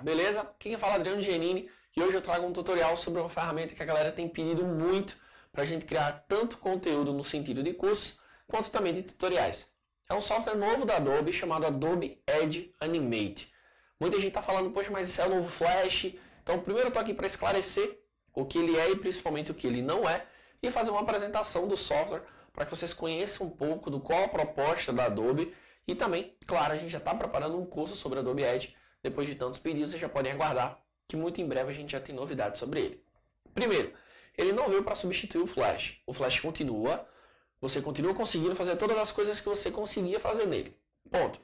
beleza? Aqui quem fala é Adriano Giannini e hoje eu trago um tutorial sobre uma ferramenta que a galera tem pedido muito para a gente criar tanto conteúdo no sentido de curso, quanto também de tutoriais. É um software novo da Adobe chamado Adobe Edge Animate. Muita gente está falando, poxa, mas isso é o novo Flash. Então primeiro eu estou aqui para esclarecer o que ele é e principalmente o que ele não é e fazer uma apresentação do software para que vocês conheçam um pouco do qual a proposta da Adobe e também, claro, a gente já está preparando um curso sobre Adobe Edge. Depois de tantos pedidos, vocês já podem aguardar que muito em breve a gente já tem novidades sobre ele. Primeiro, ele não veio para substituir o Flash. O Flash continua, você continua conseguindo fazer todas as coisas que você conseguia fazer nele. Ponto.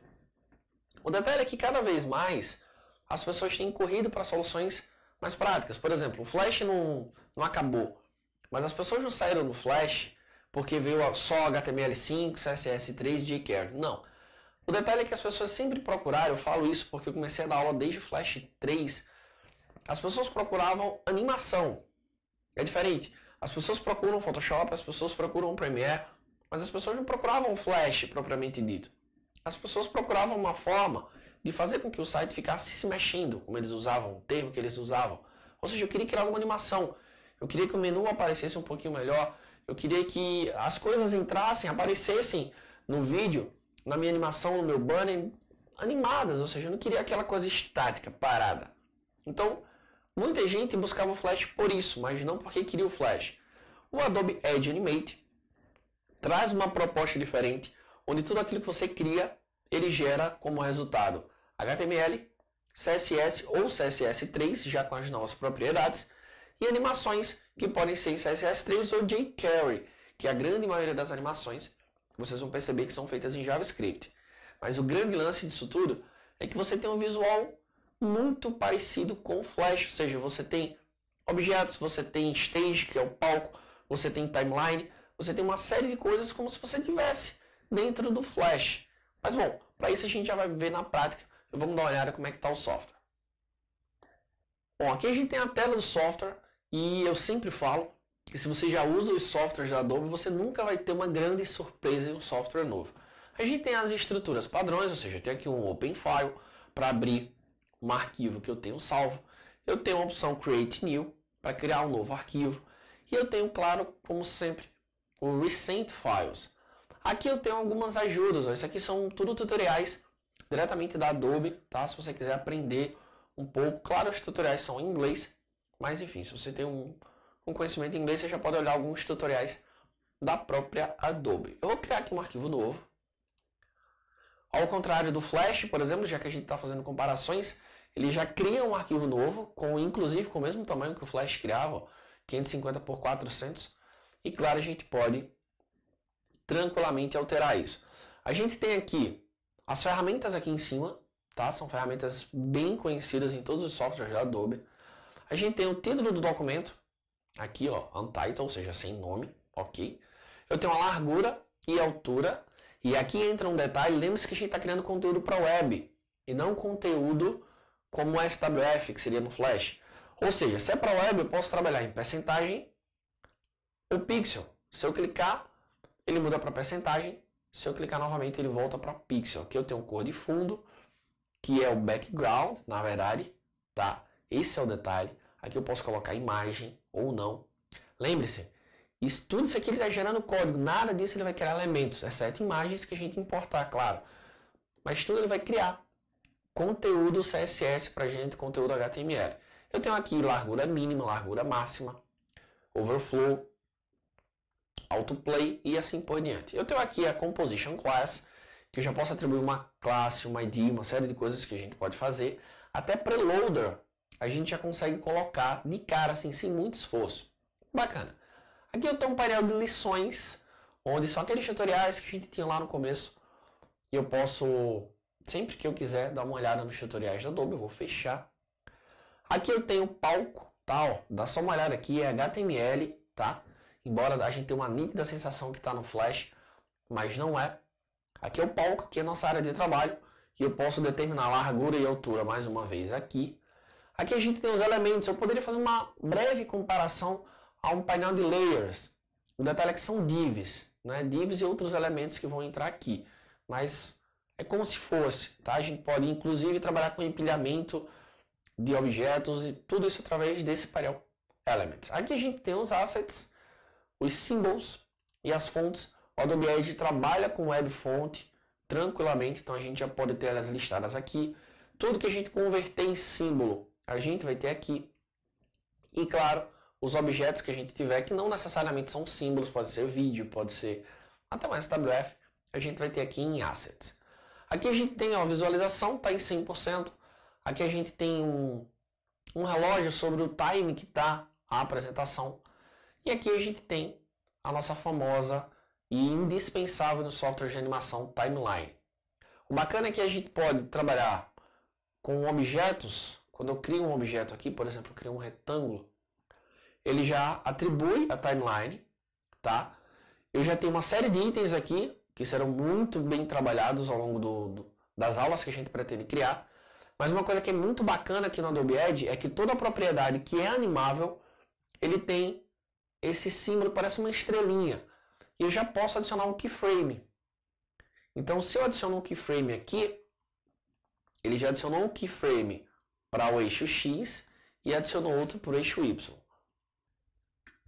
O detalhe é que cada vez mais as pessoas têm corrido para soluções mais práticas. Por exemplo, o Flash não acabou, mas as pessoas não saíram do Flash porque veio só HTML5, CSS3 e jQuery. Não. O detalhe é que as pessoas sempre procuraram, eu falo isso porque eu comecei a dar aula desde o Flash 3, as pessoas procuravam animação. É diferente. As pessoas procuram Photoshop, as pessoas procuram Premiere, mas as pessoas não procuravam Flash propriamente dito. As pessoas procuravam uma forma de fazer com que o site ficasse se mexendo, como eles usavam, o termo que eles usavam. Ou seja, eu queria criar alguma animação, eu queria que o menu aparecesse um pouquinho melhor, eu queria que as coisas entrassem, aparecessem no vídeo, na minha animação, no meu banner, animadas, ou seja, eu não queria aquela coisa estática, parada. Então, muita gente buscava o Flash por isso, mas não porque queria o Flash. O Adobe Edge Animate traz uma proposta diferente, onde tudo aquilo que você cria, ele gera como resultado HTML, CSS ou CSS3, já com as novas propriedades, e animações que podem ser em CSS3 ou jQuery, que a grande maioria das animações vocês vão perceber que são feitas em JavaScript. Mas o grande lance disso tudo é que você tem um visual muito parecido com o Flash, ou seja, você tem objetos, você tem stage, que é o palco, você tem timeline, você tem uma série de coisas como se você tivesse dentro do Flash. Mas bom, para isso a gente já vai ver na prática e vamos dar uma olhada como é que está o software. Bom, aqui a gente tem a tela do software e eu sempre falo que se você já usa os softwares da Adobe, você nunca vai ter uma grande surpresa em um software novo. A gente tem as estruturas padrões, ou seja, tem aqui um Open File para abrir um arquivo que eu tenho salvo. Eu tenho a opção Create New para criar um novo arquivo. E eu tenho, claro, como sempre, o Recent Files. Aqui eu tenho algumas ajudas, ó. Isso aqui são tudo tutoriais diretamente da Adobe, tá? Se você quiser aprender um pouco. Claro, os tutoriais são em inglês, mas enfim, se você tem um conhecimento em inglês, você já pode olhar alguns tutoriais da própria Adobe. Eu vou criar aqui um arquivo novo. Ao contrário do Flash, por exemplo, já que a gente está fazendo comparações, ele já cria um arquivo novo, inclusive com o mesmo tamanho que o Flash criava, 550 por 400. E claro, a gente pode tranquilamente alterar isso. A gente tem aqui as ferramentas aqui em cima, tá? São ferramentas bem conhecidas em todos os softwares da Adobe. A gente tem o título do documento, aqui ó, Untitled, ou seja, sem nome, ok. Eu tenho a largura e a altura, e aqui entra um detalhe, lembre-se que a gente está criando conteúdo para web, e não conteúdo como SWF, que seria no Flash. Ou seja, se é para web, eu posso trabalhar em percentagem ou pixel. Se eu clicar, ele muda para percentagem, se eu clicar novamente, ele volta para pixel. Aqui eu tenho cor de fundo, que é o background, na verdade, tá? Esse é o detalhe. Aqui eu posso colocar imagem ou não. Lembre-se, tudo isso aqui ele está gerando código. Nada disso ele vai criar elementos, exceto imagens que a gente importar, claro. Mas tudo ele vai criar conteúdo CSS para a gente, conteúdo HTML. Eu tenho aqui largura mínima, largura máxima, overflow, autoplay e assim por diante. Eu tenho aqui a composition class, que eu já posso atribuir uma classe, uma ID, uma série de coisas que a gente pode fazer. Até preloader a gente já consegue colocar de cara, assim, sem muito esforço. Bacana. Aqui eu tenho um painel de lições, onde são aqueles tutoriais que a gente tinha lá no começo. E eu posso, sempre que eu quiser, dar uma olhada nos tutoriais da Adobe. Eu vou fechar. Aqui eu tenho o palco, tá? Ó, dá só uma olhada aqui, é HTML, tá? Embora a gente tenha uma nítida sensação que está no Flash, mas não é. Aqui é o palco, que é a nossa área de trabalho. E eu posso determinar a largura e altura mais uma vez aqui. Aqui a gente tem os elementos. Eu poderia fazer uma breve comparação a um painel de layers. O detalhe é que são divs, né? Divs e outros elementos que vão entrar aqui. Mas é como se fosse, tá? A gente pode inclusive trabalhar com empilhamento de objetos e tudo isso através desse painel Elements. Aqui a gente tem os assets, os symbols e as fontes. O Adobe Edge trabalha com web font tranquilamente, então a gente já pode ter elas listadas aqui. Tudo que a gente converter em símbolo, a gente vai ter aqui. E claro, os objetos que a gente tiver, que não necessariamente são símbolos, pode ser vídeo, pode ser até um SWF, a gente vai ter aqui em Assets. Aqui a gente tem a visualização, está em 100%. Aqui a gente tem um relógio sobre o time que está a apresentação. E aqui a gente tem a nossa famosa e indispensável no software de animação Timeline. O bacana é que a gente pode trabalhar com objetos. Quando eu crio um objeto aqui, por exemplo, eu crio um retângulo, ele já atribui a timeline, tá? Eu já tenho uma série de itens aqui que serão muito bem trabalhados ao longo das aulas que a gente pretende criar. Mas uma coisa que é muito bacana aqui no Adobe Edge é que toda propriedade que é animável, ele tem esse símbolo, parece uma estrelinha. E eu já posso adicionar um keyframe. Então, se eu adiciono um keyframe aqui, ele já adicionou um keyframe para o eixo X e adicionou outro para o eixo Y.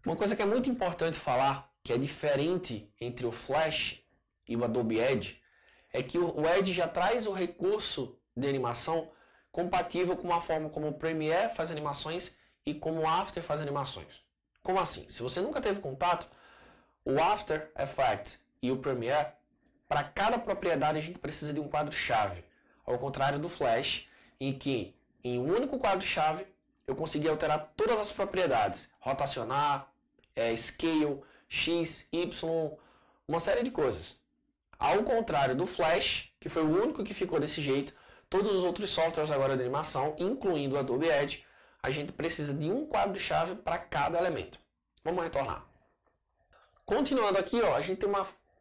Uma coisa que é muito importante falar, que é diferente entre o Flash e o Adobe Edge, é que o Edge já traz o recurso de animação compatível com a forma como o Premiere faz animações e como o After faz animações. Como assim? Se você nunca teve contato, o After Effects e o Premiere, para cada propriedade a gente precisa de um quadro-chave. Ao contrário do Flash, em que em um único quadro-chave eu consegui alterar todas as propriedades. Rotacionar, Scale, X, Y, uma série de coisas. Ao contrário do Flash, que foi o único que ficou desse jeito, todos os outros softwares agora de animação, incluindo o Adobe Edge, a gente precisa de um quadro-chave para cada elemento. Vamos retornar. Continuando aqui, ó, a gente tem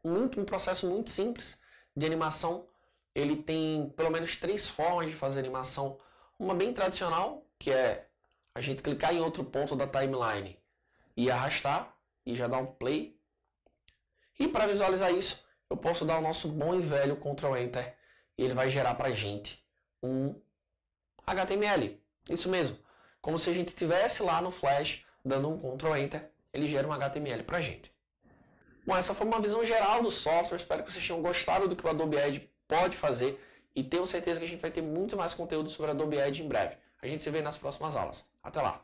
um processo muito simples de animação. Ele tem pelo menos 3 formas de fazer animação. Uma bem tradicional, que é a gente clicar em outro ponto da timeline e arrastar, e já dar um play. E para visualizar isso, eu posso dar o nosso bom e velho Ctrl Enter, e ele vai gerar para a gente um HTML. Isso mesmo, como se a gente estivesse lá no Flash, dando um Ctrl Enter, ele gera um HTML para a gente. Bom, essa foi uma visão geral do software. Espero que vocês tenham gostado do que o Adobe Edge pode fazer e tenho certeza que a gente vai ter muito mais conteúdo sobre o Adobe Edge em breve. A gente se vê nas próximas aulas. Até lá!